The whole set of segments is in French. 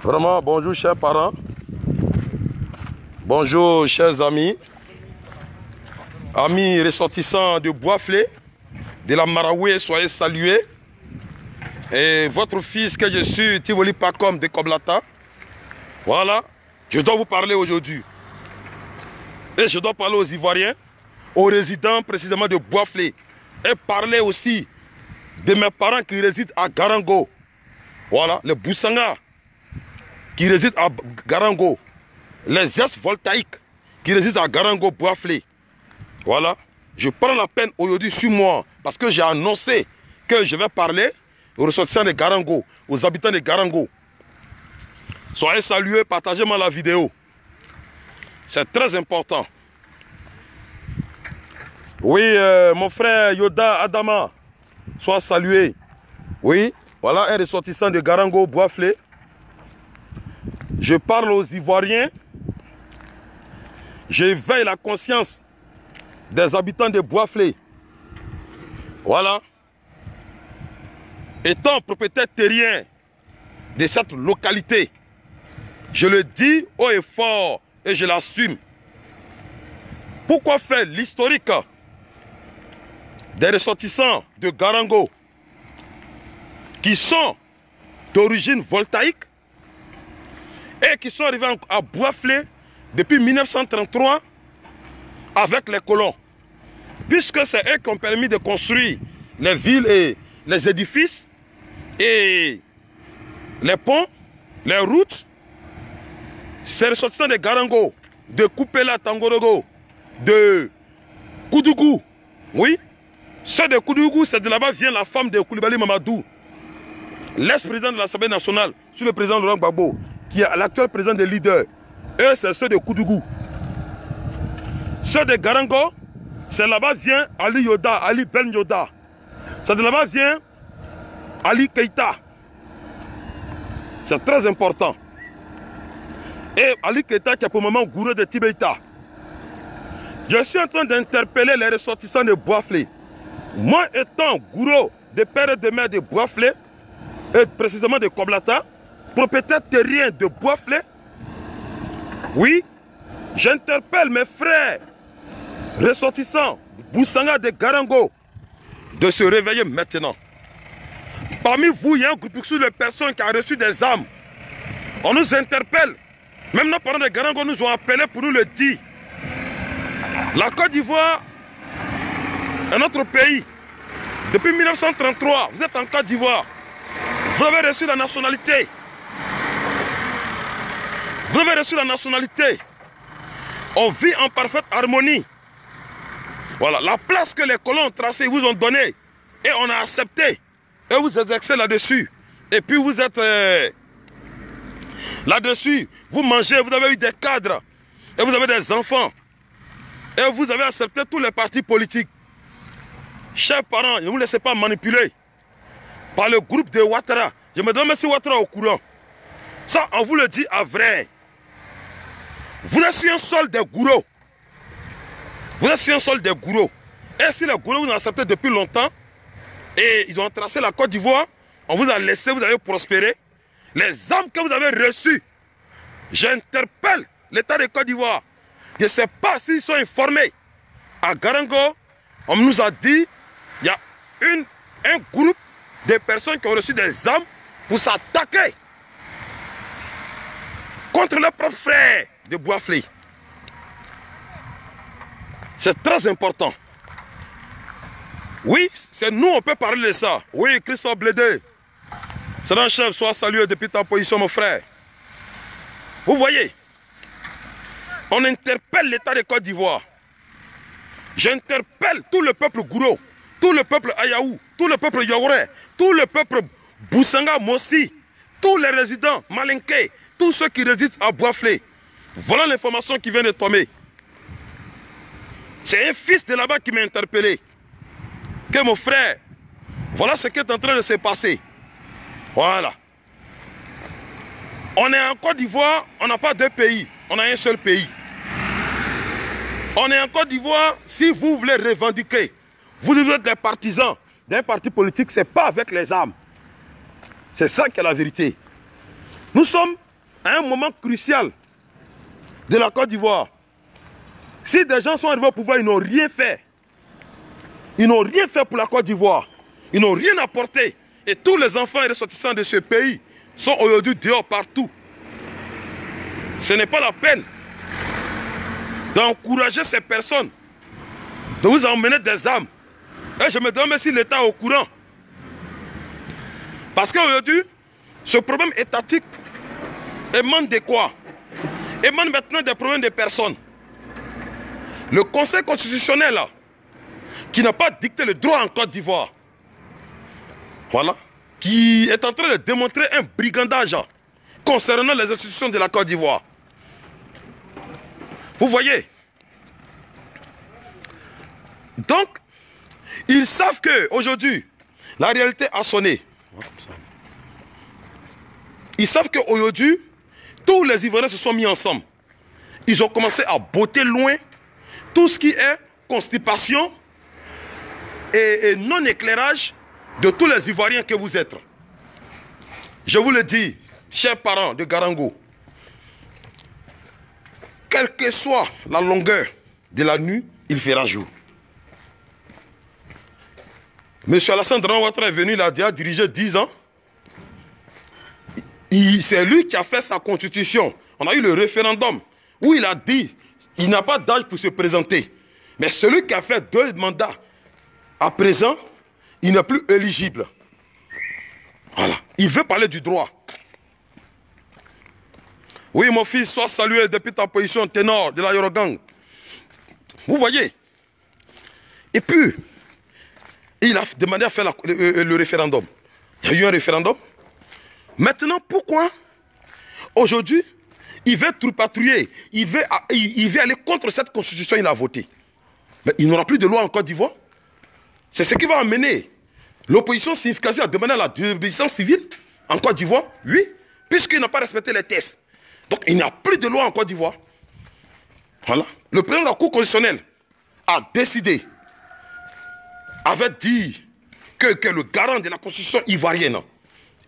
Vraiment, bonjour chers parents, bonjour chers amis, amis ressortissants de Boisflé, de la Maraoué, soyez salués. Et votre fils que je suis, Tivoli Pacom de Koblata, voilà, je dois vous parler aujourd'hui. Et je dois parler aux Ivoiriens, aux résidents précisément de Boisflé, et parler aussi de mes parents qui résident à Garango. Voilà, les Boussanga qui résident à Garango, les ex-voltaïques qui résident à Garango, Boisflé. Voilà, je prends la peine aujourd'hui sur moi parce que j'ai annoncé que je vais parler aux ressortissants de Garango, aux habitants de Garango. Soyez salués, partagez-moi la vidéo. C'est très important. Oui, mon frère Yoda Adama, sois salué. Oui, voilà un ressortissant de Garango, Boisflé. Je parle aux Ivoiriens. J'éveille la conscience des habitants de Boisflé. Voilà. Étant propriétaire terrien de cette localité, je le dis haut et fort et je l'assume. Pourquoi faire l'historique des ressortissants de Garango qui sont d'origine voltaïque et qui sont arrivés à Boisflé depuis 1933 avec les colons, puisque c'est eux qui ont permis de construire les villes et les édifices et les ponts, les routes. Ces ressortissants de Garango, de Koupela Tangorogo, de Koudougou, oui, ceux de Koudougou, c'est de là-bas vient la femme de Koulibaly Mamadou, l'ex-président de l'Assemblée nationale, sous le président Laurent Gbagbo, qui est l'actuel président des leaders. Eux, c'est ceux de Koudougou. Ceux de Garango, c'est là-bas vient Ali Yoda, Ali Ben Yoda. C'est de là-bas vient Ali Keïta. C'est très important. Et Ali Keïta qui est pour le moment gourou de Tibéita. Je suis en train d'interpeller les ressortissants de Boisflé. Moi étant gourou de père et de mère de Boisflé, et précisément de Koblata, propriétaire terrien de Boisflé, oui, j'interpelle mes frères ressortissants Boussanga de Garango de se réveiller maintenant. Parmi vous, il y a un groupe de personnes qui ont reçu des armes. On nous interpelle. Même nos parents de Garango nous ont appelés pour nous le dire. La Côte d'Ivoire est notre pays. Depuis 1933, vous êtes en Côte d'Ivoire. Vous avez reçu la nationalité. Vous avez reçu la nationalité. On vit en parfaite harmonie. Voilà, la place que les colons ont tracée, ils vous ont donnée. Et on a accepté. Et vous exercez là-dessus. Et puis vous êtes là-dessus. Vous mangez, vous avez eu des cadres. Et vous avez des enfants. Et vous avez accepté tous les partis politiques. Chers parents, ne vous laissez pas manipuler par le groupe de Ouattara. Je me demande si Ouattara est au courant. Ça, on vous le dit à vrai. Vous êtes sur un sol des gourous. Vous êtes sur un sol des gourous. Et si les gourous vous ont accepté depuis longtemps, et ils ont tracé la Côte d'Ivoire, on vous a laissé, vous avez prospéré. Les armes que vous avez reçues, j'interpelle l'État de Côte d'Ivoire. Je ne sais pas s'ils sont informés. À Garango, on nous a dit, il y a un groupe de personnes qui ont reçu des armes pour s'attaquer contre leurs propres frères de Boisflé. C'est très important. Oui, c'est nous, on peut parler de ça. Oui, Christophe Blédé. C'est un chef, sois salué depuis ta position, mon frère. Vous voyez, on interpelle l'État de Côte d'Ivoire. J'interpelle tout le peuple Gouro, tout le peuple Ayaou, tout le peuple Yaouré, tout le peuple Boussanga Mossi, tous les résidents Malinké, tous ceux qui résident à Boisflé. Voilà l'information qui vient de tomber. C'est un fils de là-bas qui m'a interpellé. Que mon frère, voilà ce qui est en train de se passer. Voilà. On est en Côte d'Ivoire, on n'a pas deux pays, on a un seul pays. On est en Côte d'Ivoire, si vous voulez revendiquer, vous devez être des partisans d'un parti politique, ce n'est pas avec les armes. C'est ça qui est la vérité. Nous sommes à un moment crucial de la Côte d'Ivoire. Si des gens sont arrivés au pouvoir, ils n'ont rien fait. Ils n'ont rien fait pour la Côte d'Ivoire. Ils n'ont rien apporté. Et tous les enfants et ressortissants de ce pays sont aujourd'hui dehors partout. Ce n'est pas la peine d'encourager ces personnes, de vous emmener des armes. Et je me demande si l'État est au courant. Parce qu'aujourd'hui, ce problème étatique émane de quoi? Émane maintenant des problèmes de personnes. Le Conseil constitutionnel, là, qui n'a pas dicté le droit en Côte d'Ivoire, voilà, qui est en train de démontrer un brigandage concernant les institutions de la Côte d'Ivoire. Vous voyez? Donc, ils savent qu'aujourd'hui, la réalité a sonné. Ils savent qu'aujourd'hui, tous les Ivoiriens se sont mis ensemble. Ils ont commencé à botter loin tout ce qui est constipation et non-éclairage de tous les Ivoiriens que vous êtes. Je vous le dis, chers parents de Garango, quelle que soit la longueur de la nuit, il fera jour. Monsieur Alassane Draman Ouattara est venu, il a déjà dirigé 10 ans. C'est lui qui a fait sa constitution. On a eu le référendum où il a dit il n'a pas d'âge pour se présenter. Mais celui qui a fait 2 mandats à présent, il n'est plus éligible. Voilà. Il veut parler du droit. Oui, mon fils, sois salué depuis ta position ténor de la Yorogang. Vous voyez? Et puis, il a demandé à faire le référendum. Il y a eu un référendum. Maintenant, pourquoi aujourd'hui, il veut tripatouiller, il veut aller contre cette constitution, il a voté. Mais il n'aura plus de loi en Côte d'Ivoire. C'est ce qui va amener l'opposition significative à demander la désobéissance civile en Côte d'Ivoire, oui, puisqu'il n'a pas respecté les tests. Donc, il n'y a plus de loi en Côte d'Ivoire. Voilà. Le président de la Cour constitutionnelle a décidé, avait dit que le garant de la constitution ivoirienne,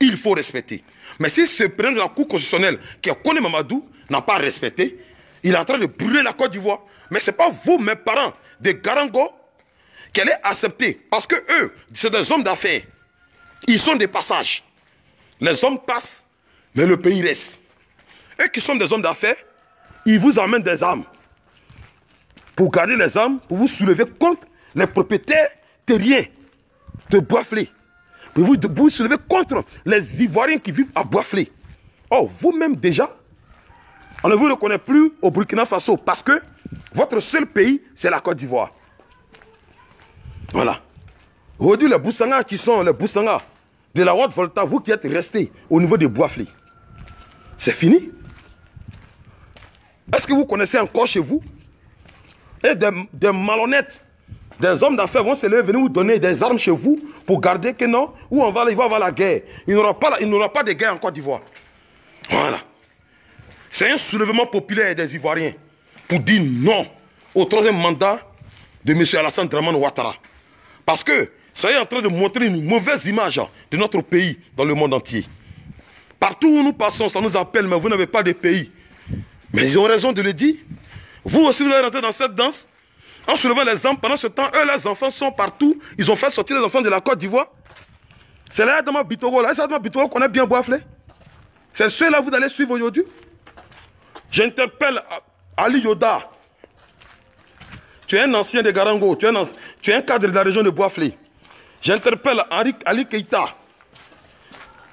il faut respecter. Mais si ce président de la Cour constitutionnelle, qui a connu Mamadou, n'a pas respecté, il est en train de brûler la Côte d'Ivoire. Mais ce n'est pas vous, mes parents, des Garango, qui allez accepter. Parce que eux, c'est des hommes d'affaires. Ils sont des passages. Les hommes passent, mais le pays reste. Eux qui sont des hommes d'affaires, ils vous amènent des armes. Pour garder les armes, pour vous soulever contre les propriétaires terriens de Boisflé. Pour vous soulever contre les Ivoiriens qui vivent à Boisflé. Oh, vous-même déjà, on ne vous reconnaît plus au Burkina Faso parce que votre seul pays, c'est la Côte d'Ivoire. Voilà. Aujourd'hui, les Boussanga qui sont les Boussanga de la Haute-Volta, vous qui êtes restés au niveau de Boisflé, c'est fini. Est-ce que vous connaissez encore chez vous? Et des malhonnêtes, des hommes d'affaires vont se lever, venir vous donner des armes chez vous pour garder que non, où il va y avoir la guerre. Il n'y aura pas de guerre en Côte d'Ivoire. Voilà. C'est un soulèvement populaire des Ivoiriens pour dire non au 3e mandat de M. Alassane Draman Ouattara. Parce que ça est en train de montrer une mauvaise image de notre pays dans le monde entier. Partout où nous passons, ça nous appelle, mais vous n'avez pas de pays. Mais ils ont raison de le dire. Vous aussi, vous allez rentrer dans cette danse en soulevant les armes. Pendant ce temps, eux, les enfants sont partout. Ils ont fait sortir les enfants de la Côte d'Ivoire. C'est là, Adama Bitoro. Là, Adama Bitoro connaît bien Boisflé. C'est ceux-là que vous allez suivre aujourd'hui. J'interpelle Ali Yoda. Tu es un ancien de Garango. Tu es un cadre de la région de Boisflé. J'interpelle Ali Keïta.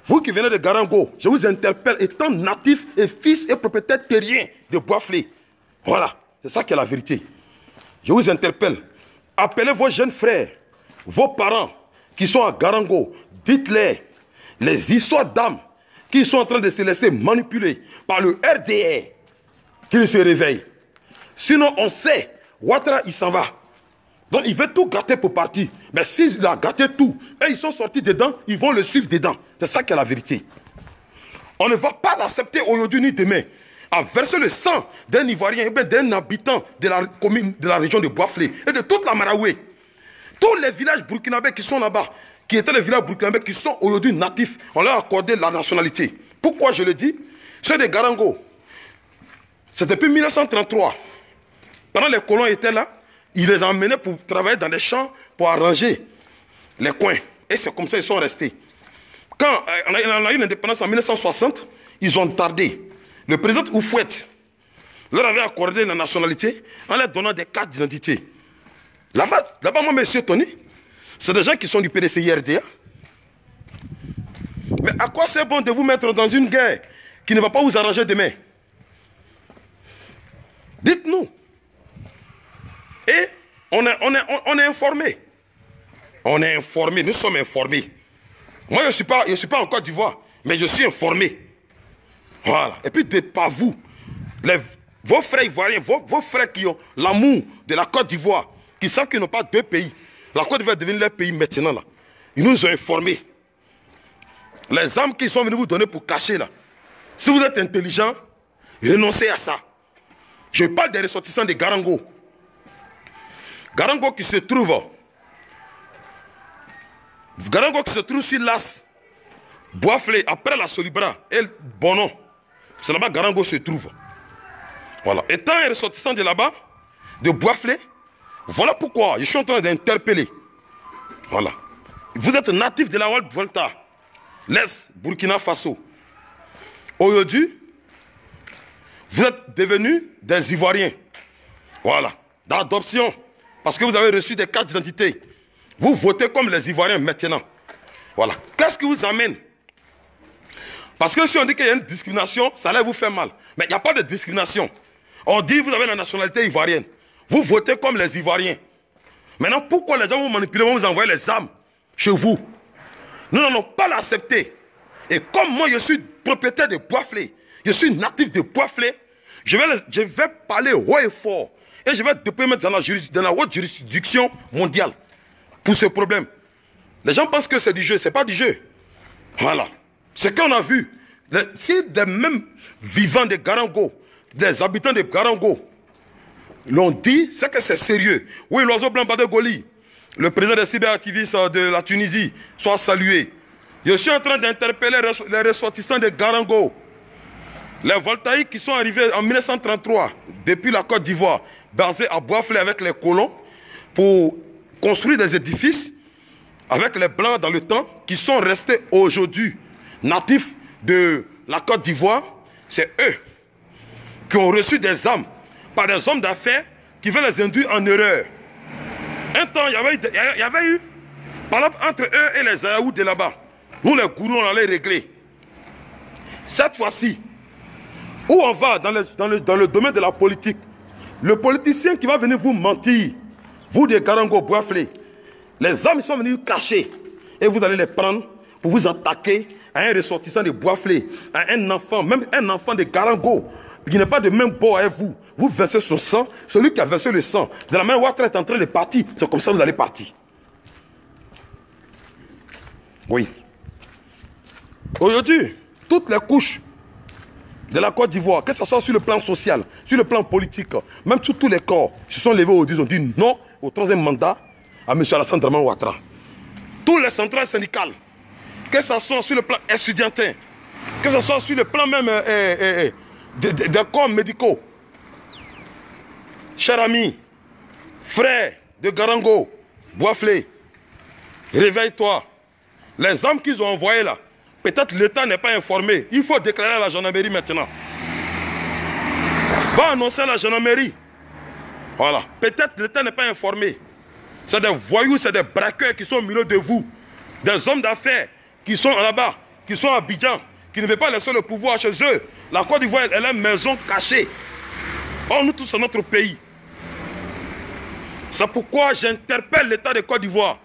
Vous qui venez de Garango, je vous interpelle étant natif et fils et propriétaire terrien de Boisflé. Voilà, c'est ça qui est la vérité. Je vous interpelle. Appelez vos jeunes frères, vos parents qui sont à Garango. Dites-les les histoires d'âmes qui sont en train de se laisser manipuler par le RDR, qu'ils se réveillent. Sinon, on sait, Ouattara, il s'en va. Donc, il veut tout gâter pour partir. Mais s'il a gâté tout, et ils sont sortis dedans, ils vont le suivre dedans. C'est ça qui est la vérité. On ne va pas l'accepter aujourd'hui ni demain. a versé le sang d'un Ivoirien, et d'un habitant de la commune, de la région de Bois-Flé et de toute la Maraoué. Tous les villages burkinabés qui sont là-bas, qui étaient les villages burkinabés qui sont aujourd'hui natifs, on leur a accordé la nationalité. Pourquoi je le dis? Ceux des Garango, c'est depuis 1933. Pendant les colons étaient là, ils les emmenaient pour travailler dans les champs, pour arranger les coins. Et c'est comme ça qu'ils sont restés. Quand on a eu l'indépendance en 1960, ils ont tardé. Le président Houphouët leur avait accordé la nationalité en leur donnant des cartes d'identité. Là-bas, moi, monsieur Tony, c'est des gens qui sont du PDCI-RDA. Mais à quoi c'est bon de vous mettre dans une guerre qui ne va pas vous arranger demain? Dites-nous. Et on est informé. On est informé, nous sommes informés. Moi, je ne suis pas en Côte d'Ivoire, mais je suis informé. Voilà. Et puis, pas vous, vos frères ivoiriens, vos frères qui ont l'amour de la Côte d'Ivoire, qui savent qu'ils n'ont pas deux pays. La Côte d'Ivoire est devenue leur pays maintenant, là. Ils nous ont informés. Les armes qu'ils sont venus vous donner pour cacher, là. Si vous êtes intelligent, renoncez à ça. Je parle des ressortissants de Garango. Garango qui se trouve sur l'As, Bois-Flé, après la Solibra et le Bonon. C'est là-bas que Garango se trouve. Voilà. Étant un ressortissant de là-bas, de Bois-Flé, voilà pourquoi je suis en train d'interpeller. Voilà. Vous êtes natif de la Haute-Volta, l'Est, Burkina Faso. Aujourd'hui, vous êtes devenus des Ivoiriens. Voilà. D'adoption. Parce que vous avez reçu des cartes d'identité. Vous votez comme les Ivoiriens maintenant. Voilà. Qu'est-ce qui vous amène? Parce que si on dit qu'il y a une discrimination, ça allait vous faire mal. Mais il n'y a pas de discrimination. On dit que vous avez la nationalité ivoirienne. Vous votez comme les Ivoiriens. Maintenant, pourquoi les gens vous manipulent, vont vous envoyer les armes chez vous? Nous n'allons pas l'accepter. Et comme moi, je suis propriétaire de Bois-Flé, je suis natif de Bois-Flé, je vais parler haut et fort. Et je vais déployer dans la haute juridiction mondiale pour ce problème. Les gens pensent que c'est du jeu, ce n'est pas du jeu. Voilà. Ce qu'on a vu, si des mêmes vivants de Garango, des habitants de Garango, l'ont dit, c'est que c'est sérieux. Oui, l'oiseau blanc Badegoli, le président des cyberactivistes de la Tunisie, soit salué. Je suis en train d'interpeller les ressortissants de Garango. Les voltaïques qui sont arrivés en 1933, depuis la Côte d'Ivoire, basés à Bois-Flé avec les colons, pour construire des édifices avec les Blancs dans le temps, qui sont restés aujourd'hui natifs de la Côte d'Ivoire. C'est eux qui ont reçu des armes par des hommes d'affaires qui veulent les induire en erreur. Un temps, il y avait eu, par exemple, entre eux et les Ayaouds de là-bas. Nous, les gourous, on allait régler. Cette fois-ci, où on va dans le domaine de la politique, le politicien qui va venir vous mentir, vous des Garango, Bois-Flé, les armes sont venus cacher et vous allez les prendre pour vous attaquer à un ressortissant de Bois-Flé, à un enfant, même un enfant de Garango, qui n'est pas de même bord avec vous. Vous versez son sang, celui qui a versé le sang. De la main, Ouattara est en train de partir. C'est comme ça que vous allez partir. Oui. Aujourd'hui, toutes les couches de la Côte d'Ivoire, que ce soit sur le plan social, sur le plan politique, même sur tous les corps, se sont levés aujourd'hui, ils ont dit non au troisième mandat à M. Alassane Dramane Ouattara. Tous les centrales syndicales, que ce soit sur le plan étudiantin, que ce soit sur le plan même des corps médicaux, chers amis, frères de Garango, Bois-Flé, réveille-toi. Les armes qu'ils ont envoyées là, peut-être l'État n'est pas informé. Il faut déclarer à la gendarmerie maintenant. Va annoncer à la gendarmerie. Voilà. Peut-être l'État n'est pas informé. C'est des voyous, c'est des braqueurs qui sont au milieu de vous. Des hommes d'affaires qui sont là-bas, qui sont à Abidjan, qui ne veulent pas laisser le pouvoir chez eux. La Côte d'Ivoire, elle est une maison cachée. Or, nous tous, c'est notre pays. C'est pourquoi j'interpelle l'État de Côte d'Ivoire.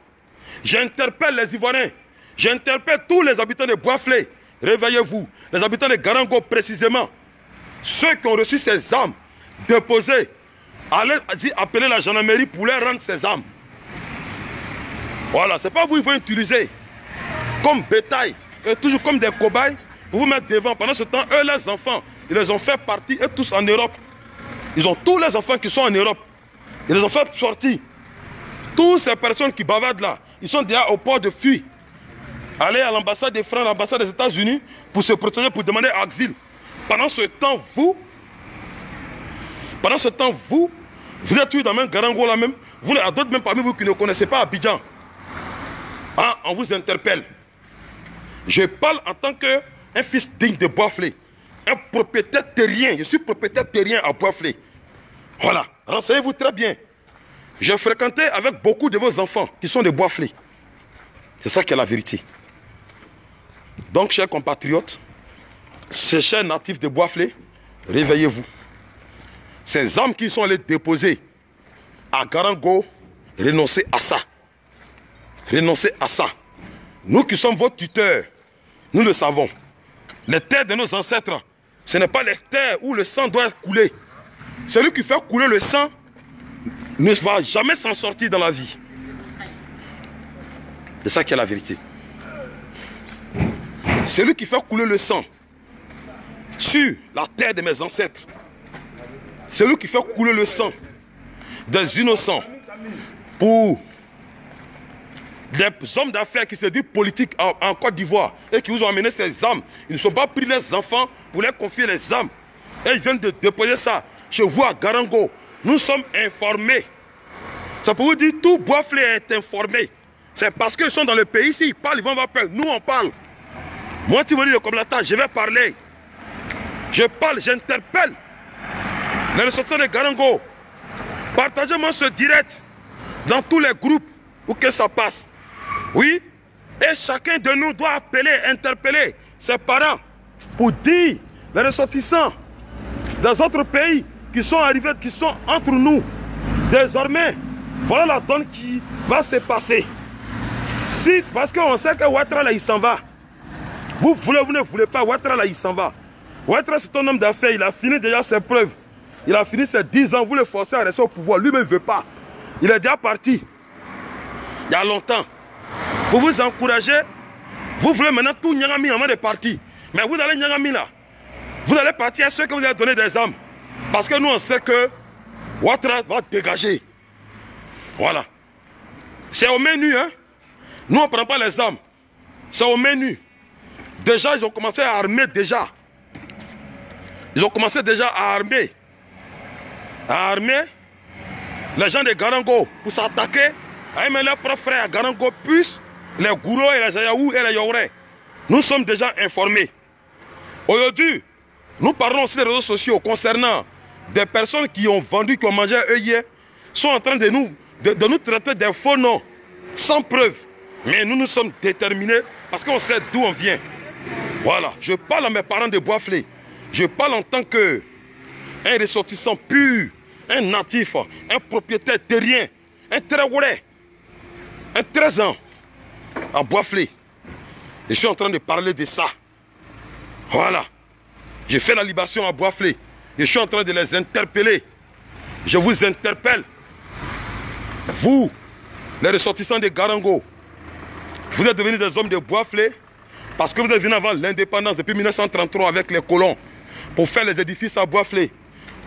J'interpelle les Ivoiriens. J'interpelle tous les habitants de Bois-Flé. Réveillez-vous. Les habitants de Garango précisément. Ceux qui ont reçu ces armes déposées, allez appeler la gendarmerie pour leur rendre ces armes. Voilà, c'est pas vous qu'ils vont utiliser comme bétail, et toujours comme des cobayes, pour vous mettre devant. Pendant ce temps, eux, leurs enfants, ils les ont fait partir et tous en Europe. Ils ont tous les enfants qui sont en Europe. Ils les ont fait sortir. Toutes ces personnes qui bavardent là, ils sont déjà au port de fuite. Aller à l'ambassade des France, l'ambassade des États-Unis pour se protéger, pour demander asile. Pendant ce temps, vous êtes tous dans le même Garango là même. Vous, à d'autres même parmi vous qui ne connaissez pas Abidjan. Ah, on vous interpelle. Je parle en tant qu'un fils digne de Boisflé. Un propriétaire terrien. Je suis propriétaire terrien à Boisflé. Voilà. Renseignez-vous très bien. J'ai fréquenté avec beaucoup de vos enfants qui sont de Boisflé. C'est ça qui est la vérité. Donc, chers compatriotes, ces chers natifs de Boisflé, réveillez-vous. Ces âmes qui sont allées déposer à Garango, renoncez à ça. Renoncez à ça. Nous qui sommes vos tuteurs, nous le savons. Les terres de nos ancêtres, ce n'est pas les terres où le sang doit couler. Celui qui fait couler le sang ne va jamais s'en sortir dans la vie. C'est ça qui est la vérité. Celui qui fait couler le sang sur la terre de mes ancêtres, celui qui fait couler le sang des innocents pour des hommes d'affaires qui se disent politiques en Côte d'Ivoire et qui vous ont amené ces âmes, ils ne sont pas pris les enfants pour leur confier les âmes. Et ils viennent de déposer ça chez vous à Garango. Nous sommes informés. Ça peut vous dire tout Boisflé est informé. C'est parce qu'ils sont dans le pays, s'ils parlent, ils vont avoir peur. Nous, on parle. Moi, tu veux dire comme la tâche, je vais parler. Je parle, j'interpelle les ressortissants de Garango. Partagez-moi ce direct dans tous les groupes où que ça passe. Oui, et chacun de nous doit appeler, interpeller ses parents pour dire les ressortissants des autres pays qui sont arrivés, qui sont entre nous. Désormais, voilà la donne qui va se passer. Si, parce qu'on sait que Ouattara là, il s'en va. Vous voulez, vous ne voulez pas, Ouattara là, il s'en va. Ouattara, c'est un homme d'affaires, il a fini déjà ses preuves. Il a fini ses 10 ans, vous le forcez à rester au pouvoir. Lui-même ne veut pas. Il est déjà parti. Il y a longtemps. Pour vous encourager, vous voulez maintenant tout Nyangami en mode de parti. Mais vous allez Nyangami là. Vous allez partir à ceux que vous avez donné des âmes. Parce que nous, on sait que Ouattara va dégager. Voilà. C'est au menu, hein. Nous, on ne prend pas les âmes. C'est au menu. Déjà, ils ont commencé à armer déjà. Ils ont commencé déjà à armer. À armer les gens de Garango pour s'attaquer à aimer leurs propres frères à Garango, plus les Gouro et les Ayaou et les Yoré. Nous sommes déjà informés. Aujourd'hui, nous parlons aussi des réseaux sociaux concernant des personnes qui ont vendu, qui ont mangé eux hier, sont en train de nous traiter des faux noms, sans preuve. Mais nous sommes déterminés parce qu'on sait d'où on vient. Voilà, je parle à mes parents de Boisflé. Je parle en tant qu'un ressortissant pur, un natif, un propriétaire terrien, un Traoré, un 13 ans à Boisflé. Et je suis en train de parler de ça. Voilà. J'ai fait la libération à Boisflé. Je suis en train de les interpeller. Je vous interpelle. Vous, les ressortissants de Garango, vous êtes devenus des hommes de Boisflé parce que vous êtes venus avant l'indépendance depuis 1933 avec les colons pour faire les édifices à Boisflé.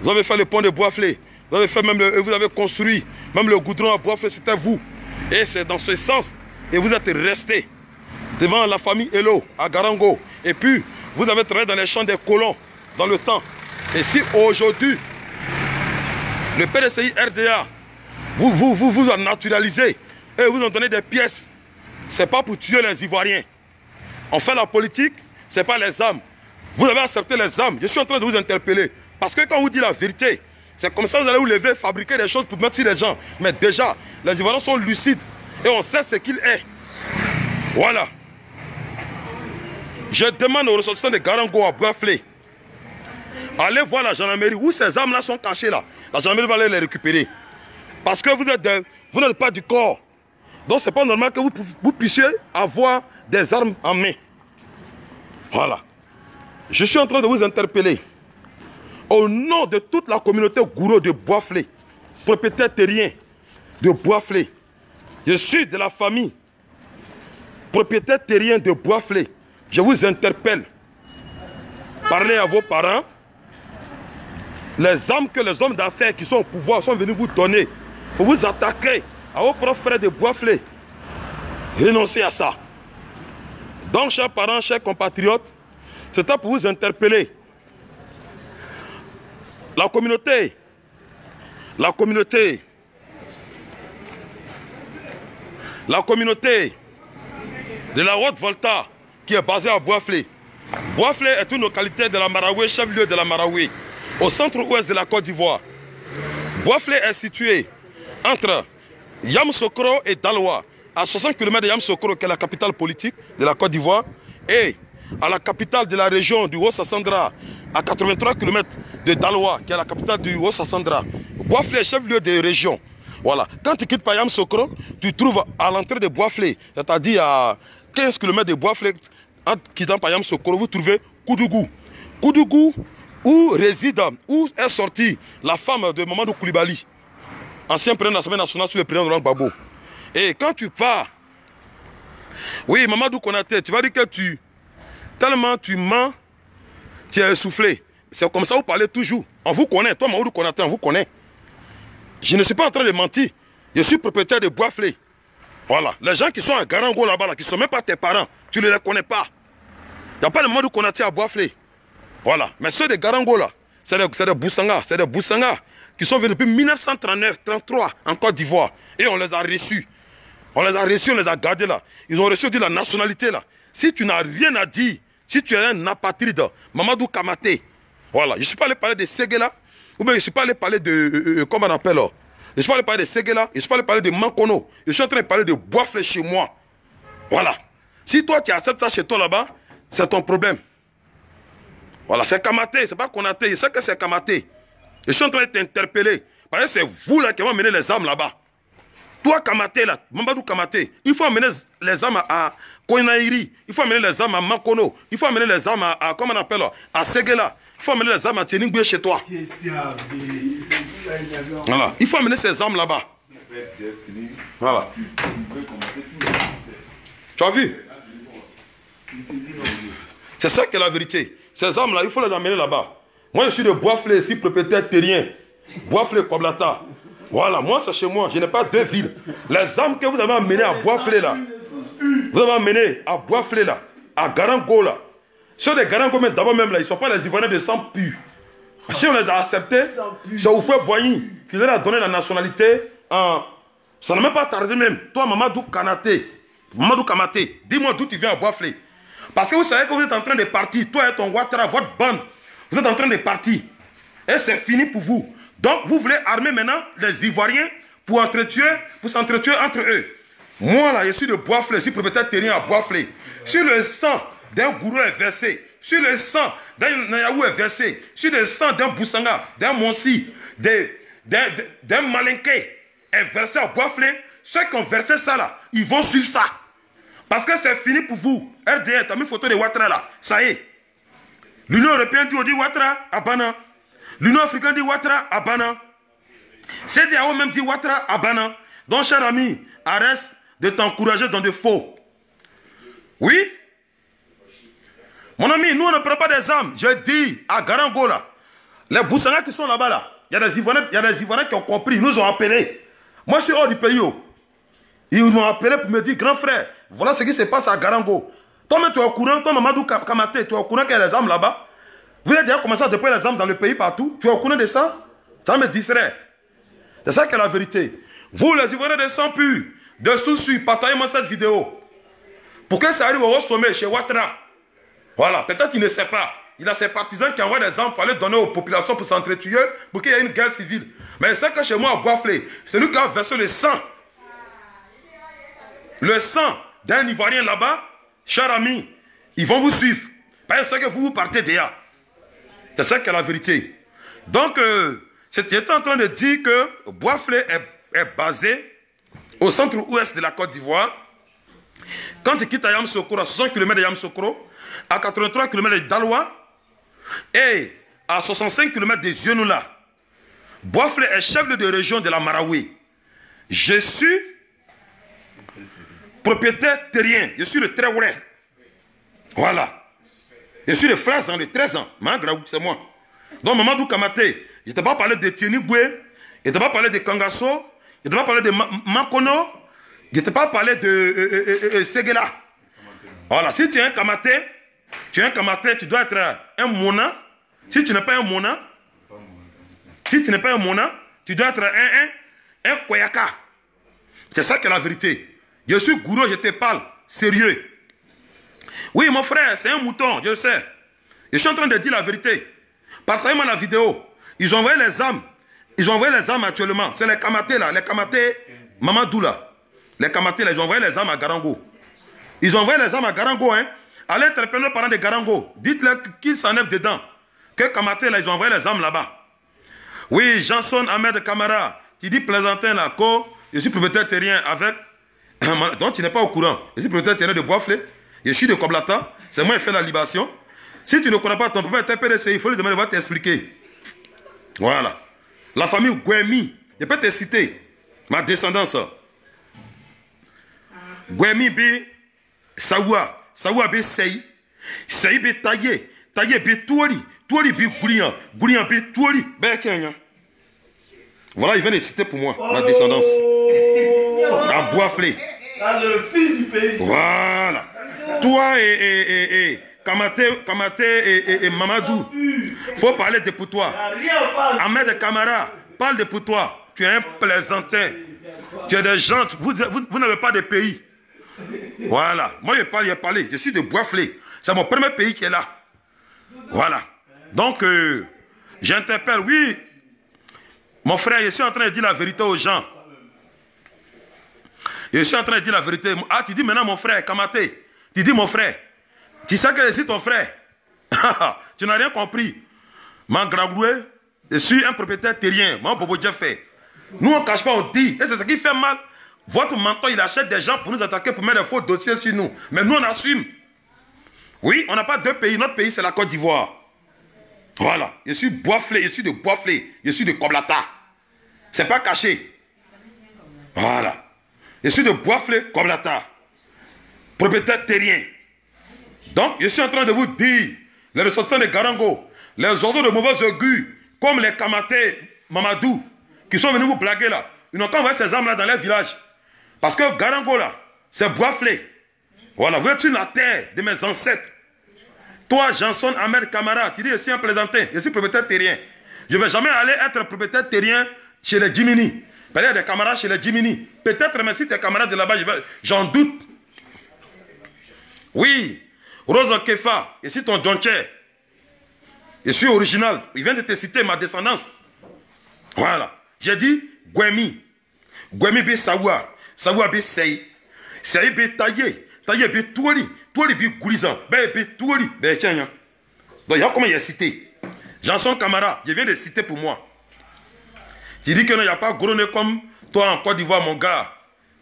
Vous avez fait le pont de Boisflé. Vous avez fait même vous avez construit même le goudron à Boisflé, c'était vous. Et c'est dans ce sens. Et vous êtes restés devant la famille Hello à Garango. Et puis, vous avez travaillé dans les champs des colons dans le temps. Et si aujourd'hui, le PDCI RDA vous a naturalisé et vous en donnez des pièces, c'est pas pour tuer les Ivoiriens. On fait la politique, c'est pas les âmes. Vous avez accepté les âmes. Je suis en train de vous interpeller. Parce que quand on vous dit la vérité, c'est comme ça que vous allez vous lever, fabriquer des choses pour mettre sur les gens. Mais déjà, les Ivoiriens sont lucides et on sait ce qu'il est. Voilà. Je demande aux ressortissants de Garango à Boisflé, allez voir la gendarmerie où ces armes-là sont cachées là. La gendarmerie va aller les récupérer. Parce que vous n'êtes pas du corps. Donc c'est pas normal que vous puissiez avoir des armes en main. Voilà. Je suis en train de vous interpeller. Au nom de toute la communauté Gouro de Boisflé, propriétaire terrien de Boisflé, je suis de la famille propriétaire terrien de Boisflé. Je vous interpelle. Parlez à vos parents, Les armes que les hommes d'affaires qui sont au pouvoir sont venus vous donner pour vous attaquer à vos propres frères de Boisflé. Renoncez à ça. Donc, chers parents, chers compatriotes, c'était pour vous interpeller. La communauté de la Haute-Volta qui est basée à Boisflé. Boisflé est une localité de la Maraoué, chef-lieu de la Maraoué, au centre-ouest de la Côte d'Ivoire. Boisflé est situé entre Yamoussoukro et Daloa, à 60 km de Yamoussoukro, qui est la capitale politique de la Côte d'Ivoire, et à la capitale de la région du Haut-Sassandra, à 83 km de Daloa, qui est la capitale du Haut-Sassandra. Boisflé est chef-lieu de région. Voilà. Quand tu quittes par Yamoussoukro, tu trouves à l'entrée de Boisflé, c'est-à-dire à 15 km de Boisflé, en quittant par Yamoussoukro, vous trouvez Koudougou. Koudougou, où est sortie la femme de Mamadou Koulibaly, ancien président de l'Assemblée nationale sous le président Laurent Gbagbo. Et quand tu pars, oui, Mamadou Konaté, tu vas dire que tellement tu mens, tu es essoufflé. C'est comme ça vous parlez toujours. On vous connaît, toi Mamadou Konaté, on vous connaît. Je ne suis pas en train de mentir. Je suis propriétaire de Boisflé. Voilà. Les gens qui sont à Garango là-bas, qui ne sont même pas tes parents, tu ne les connais pas. Il n'y a pas de Mamadou Konaté à Boisflé. Voilà. Mais ceux de Garango là, c'est des Boussanga. C'est des Boussanga qui sont venus depuis 1939-33 en Côte d'Ivoire. Et on les a reçus. On les a reçus, on les a gardés là. Ils ont reçu de la nationalité là. Si tu n'as rien à dire, si tu es un apatride, Mamadou Kamaté, voilà. Je ne suis pas allé parler de Séguéla, ou bien je ne suis pas allé parler de, comment on appelle, je ne suis pas allé parler de Séguéla, je ne suis pas allé parler de Mankono. Je suis en train de parler de Boisflé chez moi. Voilà. Si toi tu acceptes ça chez toi là-bas, c'est ton problème. Voilà, c'est Kamaté, c'est pas Konaté, je sais que c'est Kamaté. Je suis en train de t'interpeller. Parce que c'est vous là qui avez amené les armes là-bas. Toi Kamaté là, Mamadou Kamaté, il faut amener les armes à Koinaïri, il faut amener les armes à Mankono, il faut amener les armes à comment on appelle, à Séguéla, il faut amener les armes à Tchéningbé chez toi. Voilà, il faut amener ces armes là-bas. Voilà. Tu as vu? C'est ça qui est la vérité. Ces armes là, il faut les amener là-bas. Moi je suis de Boisflé ici, propriétaire terrien. Boisflé Koblata. Voilà, moi c'est chez moi, je n'ai pas deux villes. Les armes que vous avez amenées à Boisflé là, vous avez amené à Boisflé là, à Garango là. Ceux des Garango même d'abord même là, ils ne sont pas les Ivoiriens de sang pur. Si on les a acceptés, c'est au frère Boigny qui leur a donné la nationalité. Ça n'a même pas tardé même. Toi Mamadou Kamaté, dis-moi d'où tu viens à Boisflé. Parce que vous savez que vous êtes en train de partir, toi et ton Ouattara, votre bande, vous êtes en train de partir. Et c'est fini pour vous. Donc vous voulez armer maintenant les Ivoiriens pour s'entretuer entre eux. Moi là, je suis de Boisflé, je suis propriétaire terrien à Boisflé. Si le sang d'un gourou est versé, si le sang d'un Nayaou est versé, si le sang d'un Boussanga, d'un Monsi, d'un Malinké est versé à Boisflé, ceux qui ont versé ça là, ils vont suivre ça. Parce que c'est fini pour vous. RDR, tu as mis une photo de Ouattara là. Ça y est. L'Union européenne dit Ouattara à Bana. L'Union africaine dit Ouattara à Bana. CEDEAO même dit Ouattara à Bana. Donc, cher ami, arrête de t'encourager dans des faux. Oui? Mon ami, nous on ne prend pas des armes. Je dis à Garango là. Les Boussanga qui sont là-bas là. Il y a des Ivoiriens qui ont compris. Ils nous ont appelés. Moi je suis hors du pays. Ils m'ont appelé pour me dire, grand frère, voilà ce qui se passe à Garango. Toi-même, tu es au courant, toi, Mamadou Kamaté, tu es au courant qu'il y a les armes là-bas. Vous avez déjà commencé à déployer les armes dans le pays partout. Tu es au courant de ça? Ça me distrait. C'est ça qui est la vérité. Vous, les Ivoiriens de sang pur, de sous-suit, partagez-moi cette vidéo. Pour que ça arrive au sommet chez Ouattara. Voilà, peut-être qu'il ne sait pas. Il a ses partisans qui envoient des armes pour aller donner aux populations pour s'entretuer, pour qu'il y ait une guerre civile. Mais c'est que chez moi, à Boisflé, c'est lui qui a versé le sang. Le sang d'un Ivoirien là-bas, cher ami, ils vont vous suivre. Parce que vous partez déjà. C'est ça qui est la vérité. Donc, j'étais en train de dire que Boisflé est basé au centre-ouest de la Côte d'Ivoire. Quand tu quittes à Yamoussoukro, à 60 km de Yamoussoukro, à 83 km de Daloa et à 65 km de Zionoula, Boisflé est chef de région de la Maraoué. Je suis propriétaire terrien, je suis le Tréourin. Voilà. Je suis le frère dans les 13 ans. C'est moi. Donc Mamadou Kamaté, Je ne t'ai pas parlé de Tieni Boué. Je ne t'ai pas parlé de Kangaso. Je ne t'ai pas parlé de Makono. Je ne t'ai pas parlé de Segela. Voilà, si tu es un Kamaté, tu dois être un Mona. Si tu n'es pas un Mona, tu dois être un Koyaka. C'est ça qui est la vérité. Je suis gourou, je te parle sérieux. Oui, mon frère, c'est un mouton, je sais. Je suis en train de dire la vérité. Partagez-moi la vidéo. Ils ont envoyé les âmes. Ils ont envoyé les âmes actuellement. C'est les Kamaté là, les Kamaté Mamadou là. Les Kamaté là, ils ont envoyé les âmes à Garango. Ils ont envoyé les âmes à Garango, hein. Allez interpeller les parents de Garango. Dites-leur qu'ils s'enlèvent dedans. Que Kamaté là, ils ont envoyé les âmes là-bas. Oui, Janson Ahmed Kamara, tu dis plaisantin là, je suis propriétaire terrien avec. Donc tu n'es pas au courant. Je suis propriétaire terrien de Boisflé. Je suis de Koblata. C'est moi qui fais la libation. Si tu ne connais pas ton propriétaire PDC, il faut lui demander, il va t'expliquer. Voilà. La famille Gwemi, je peux te citer. Ma descendance. Gwemi B. Sawa. Sawa B. Sey. Sey B. Taye. Taye B. Touoli. Touoli B. Goulian. Goulian B. Touoli B. Kenya. Voilà, il vient de citer pour moi, ma descendance. À Boisflé. Là, c'est le fils du pays. Voilà. Toi et Kamaté et Mamadou, faut parler de pour toi. Ahmed Kamara, parle de pour toi. Tu es un plaisantin. Tu es des gens, vous n'avez pas de pays. Voilà. Moi, je parle. Je suis de Boisflé. C'est mon premier pays qui est là. Voilà. Donc, j'interpelle, oui, mon frère, je suis en train de dire la vérité aux gens. Je suis en train de dire la vérité. Ah, tu dis maintenant mon frère, Kamaté. Tu dis mon frère. Tu sais que je suis ton frère. Tu n'as rien compris. Mangragoué, je suis un propriétaire terrien. Mon bobo Dieu fait. Nous, on ne cache pas, on dit. Et c'est ce qui fait mal. Votre mentor, il achète des gens pour nous attaquer, pour mettre des faux dossiers sur nous. Mais nous, on assume. Oui, on n'a pas deux pays. Notre pays, c'est la Côte d'Ivoire. Voilà. Je suis Boisflé, je suis de Boisflé. Je suis de Koblata. C'est pas caché. Voilà. Je suis de Boisflé, Koblata. Propriétaire terrien. Donc, je suis en train de vous dire, les ressortissants de Garango, les ordres de mauvais augure, comme les Kamaté Mamadou, qui sont venus vous blaguer là, ils n'ont qu'à envoyer ces armes là dans les villages. Parce que Garango là, c'est Boisflé. Voilà, vous êtes sur la terre de mes ancêtres. Toi, Janson Ahmed Kamara, tu dis, je suis un plaisantin, je suis propriétaire terrien. Je ne vais jamais aller être propriétaire terrien chez les Jimini. Peut-être des camarades chez les Jimini. Peut-être, mais si tes camarades de là-bas, j'en doute. Oui, Rose Kefa, je suis ton Djonché. Je suis original. Il vient de te citer ma descendance. Voilà. J'ai dit Gwemi. Gwemi B. Sawa. Sawa B. Sey. Sey B. Taye. Taye B. Touoli. Touoli B. Goulizan. B. Touoli. B. Tiens. Donc, il y a comment il a cité. Janson Kamara, je viens de citer pour moi. Tu dis qu'il n'y a pas gros nez comme toi en Côte d'Ivoire, mon gars.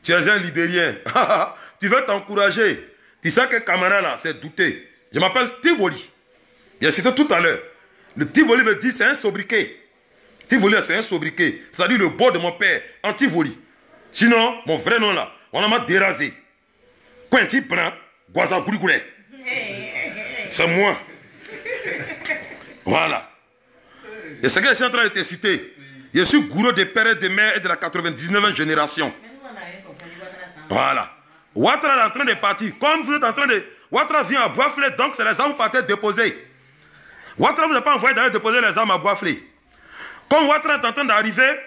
Tu es un Libérien. Tu veux t'encourager. Tu sais que Kamara là, c'est douté. Je m'appelle Tivoli. J'ai cité tout à l'heure. Le Tivoli me dit c'est un sobriquet. Tivoli c'est un sobriquet. C'est-à-dire le beau de mon père, en Tivoli. Sinon, mon vrai nom là, on m'a dérasé. Quand tu prends, Gwaza Gouligoulet. C'est moi. Voilà. Et c'est que je suis en train de te citer. Je suis gourou des pères et des mères et de la 99e génération. Voilà. Ouattara est en train de partir. Comme vous êtes en train de... Ouattara vient à Boisflé, donc c'est les armes partaient déposer. Ouattara vous n'a pas envoyé d'aller déposer les armes à Boisflé. Comme Ouattara est en train d'arriver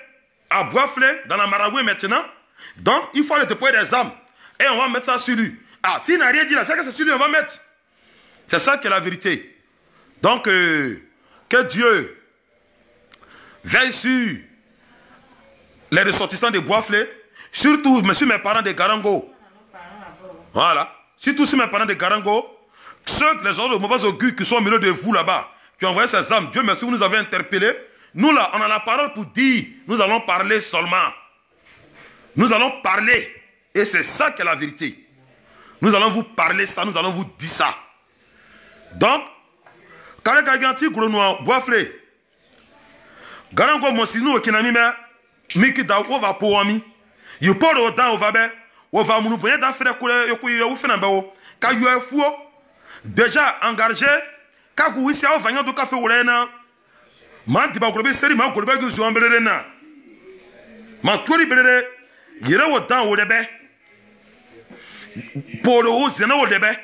à Boisflé, dans la Maraboue maintenant, donc il faut aller déposer des armes. Et on va mettre ça sur lui. Ah, s'il n'a rien dit là, c'est que c'est sur lui on va mettre. C'est ça qui est la vérité. Donc, que Dieu veille sur les ressortissants de Boisflé, surtout monsieur mes parents de Garango. Voilà. Surtout si mes parents de Garango, ceux, les ordres de mauvais augure qui sont au milieu de vous là-bas, qui ont envoyé ces âmes, Dieu merci, vous nous avez interpellés. Nous là, on a la parole pour dire, nous allons parler seulement. Nous allons parler. Et c'est ça qui est la vérité. Nous allons vous parler ça, nous allons vous dire ça. Donc, quand les Gaganti, Goulonoua, Boisflé, Garango, Monsinou, Kinami, Miki Dawo, va pour ami. You pour au temps, au vabe. On va nous prendre d'affaires quand il y a fou déjà engagé quand vous êtes au café Ma diba kolobe seri ma kolobe ki zuan belere na. Ma tori belere yere wo dan wo debe. Polo wo zene wo debe.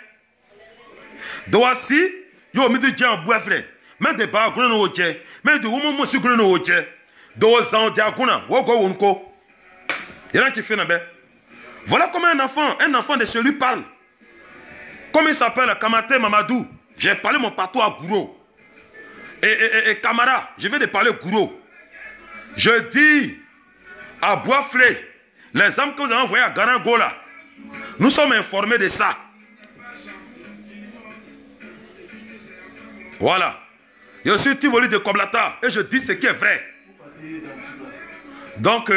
Doasi yo mi de jan boafle. Men de ba kuno no je. Men de wo mo si kuno no je. Do zan de akuna wo go wonko. Yera qui fait na be. Voilà comment un enfant de chez lui parle. Comme il s'appelle Kamate Mamadou. J'ai parlé mon patois à Gouro. Et Kamara, je vais de parler Gouro. Je dis à Boisflé, les hommes que vous avez envoyés à Garangola, nous sommes informés de ça. Voilà. Je suis Tivoli de Koblata et je dis ce qui est vrai. Donc,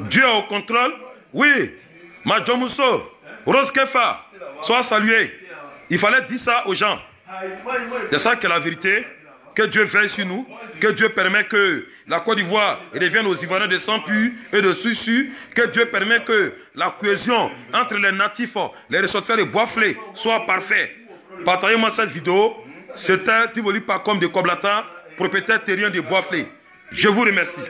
Dieu est au contrôle. Oui, Madjomousso, Rose Kefa, sois salué. Il fallait dire ça aux gens. C'est ça qui est la vérité. Que Dieu veille sur nous. Que Dieu permet que la Côte d'Ivoire revienne aux Ivoiriens de sang pur et de susu. Que Dieu permet que la cohésion entre les natifs, les ressortissants de Boisflé soit parfaite. Partagez-moi cette vidéo. C'était Tivoli Pacom de Koblata, propriétaire terrien de Boisflé. Je vous remercie.